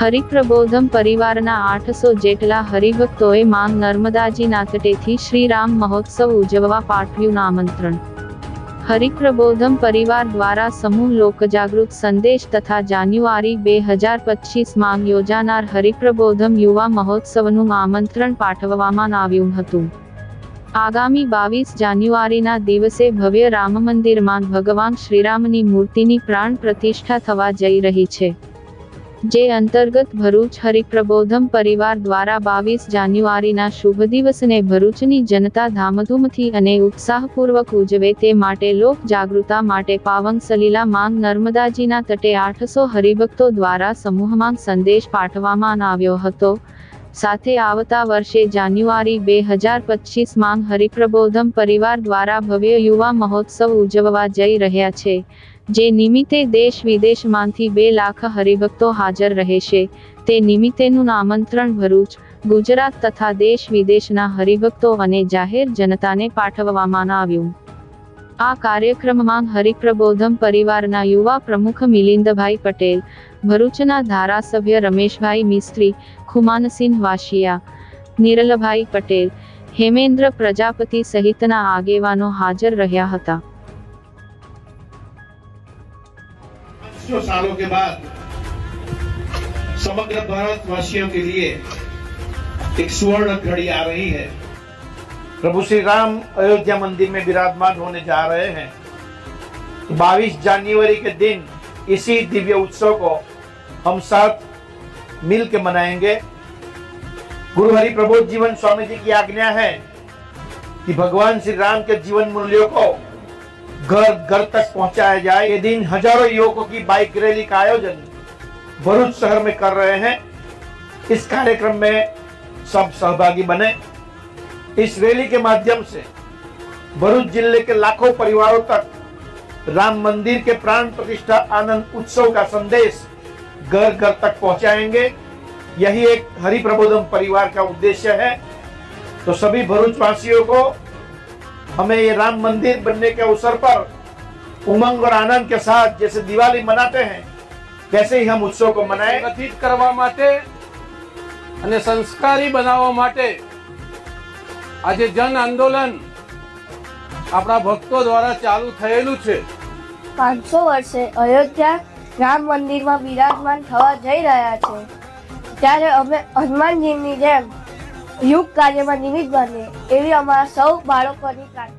હરિપ્રબોધમ પરિવારના 800 જેટલા હરિભક્તોએ માંગ નર્મદાજીના તટેથી શ્રીરામ મહોત્સવ ઉજવવા પાઠવ્યું આમંત્રણ। હરિપ્રબોધમ પરિવાર દ્વારા સમૂહ લોકજાગૃત સંદેશ તથા જાન્યુઆરી 2025 માં યોજાનાર હરિપ્રબોધમ યુવા મહોત્સવનું આમંત્રણ પાઠવવામાં આવ્યું હતું। આગામી 22 જાન્યુઆરીના દિવસે ભવ્ય રામ મંદિરમાં ભગવાન શ્રીરામની મૂર્તિની પ્રાણ પ્રતિષ્ઠા થવા જઈ રહી છે, જે અંતર્ગત ભરૂચ હરિપ્રબોધમ પરિવાર દ્વારા 22 જાન્યુઆરીના શુભ દિવસને ભરૂચની જનતા ધામધૂમથી અને ઉત્સાહપૂર્વક ઉજવે તે માટે લોક જાગૃતતા માટે પાવન સલીલા માંગ નર્મદાજીના તટે 800 હરિભક્તો દ્વારા સમૂહમાં સંદેશ પાઠવવામાં આવ્યો હતો। સાથે આવતા વર્ષે જાન્યુઆરી 2025 માં હરિપ્રબોધમ પરિવાર દ્વારા ભવ્ય યુવા મહોત્સવ ઉજવવા જઈ રહ્યા છે, જે નિમિત્તે દેશ વિદેશમાંથી 2 લાખ હરિભક્તો હાજર રહેશે। તે નિમિત્તેનું આમંત્રણ ભરૂચ, ગુજરાત તથા દેશ વિદેશના હરિભક્તો અને જાહેર જનતાને પાઠવવામાં આવ્યું। આ કાર્યક્રમમાં હરિપ્રબોધમ પરિવારના યુવા પ્રમુખ મિલિંદભાઈ પટેલ, ભરૂચના ધારાસભ્ય રમેશભાઈ મિસ્ત્રી, ખુમાનસિંહ વાશિયા, નિરલભાઈ પટેલ, હેમેન્દ્ર પ્રજાપતિ સહિતના આગેવાનો હાજર રહ્યા હતા। 500 सालों के बाद समग्र भारतवासियों के लिए एक स्वर्ण घड़ी आ रही है। प्रभु श्री राम अयोध्या मंदिर में विराजमान होने जा रहे हैं। 22 जनवरी के दिन इसी दिव्य उत्सव को हम साथ मिल के मनाएंगे। गुरु हरि प्रबोध जीवन स्वामी जी की आज्ञा है कि भगवान श्री राम के जीवन मूल्यों को घर घर तक पहुंचाया जाए। ये दिन हजारों युवकों की बाइक रैली का आयोजन भरूच शहर में कर रहे हैं। इस कार्यक्रम में सब सहभागी बने। इस रैली के माध्यम से भरूच जिले के लाखों परिवारों तक राम मंदिर के प्राण प्रतिष्ठा आनंद उत्सव का संदेश घर घर तक पहुंचाएंगे। यही एक हरि प्रबोधम परिवार का उद्देश्य है। तो सभी भरूच वासियों को हमें ये राम मंदिर बनने के अवसर पर उमंग और आनंद के साथ जैसे दिवाली मनाते हैं वैसे ही हम उत्सव को मनाएं। गठित करवा माटे अने संस्कारी बनावा माटे आज जन आंदोलन अपना भक्तों द्वारा चालू थयेलू छे। 500 वर्षे अयोध्या राम मंदिर में विराजमान थवा जई रह्या छे, त्यारे अमे हनुमानजीनी जेम युग कार्य में निमित्त बने एवी अमारा सौ बाळकोनी प्रार्थना।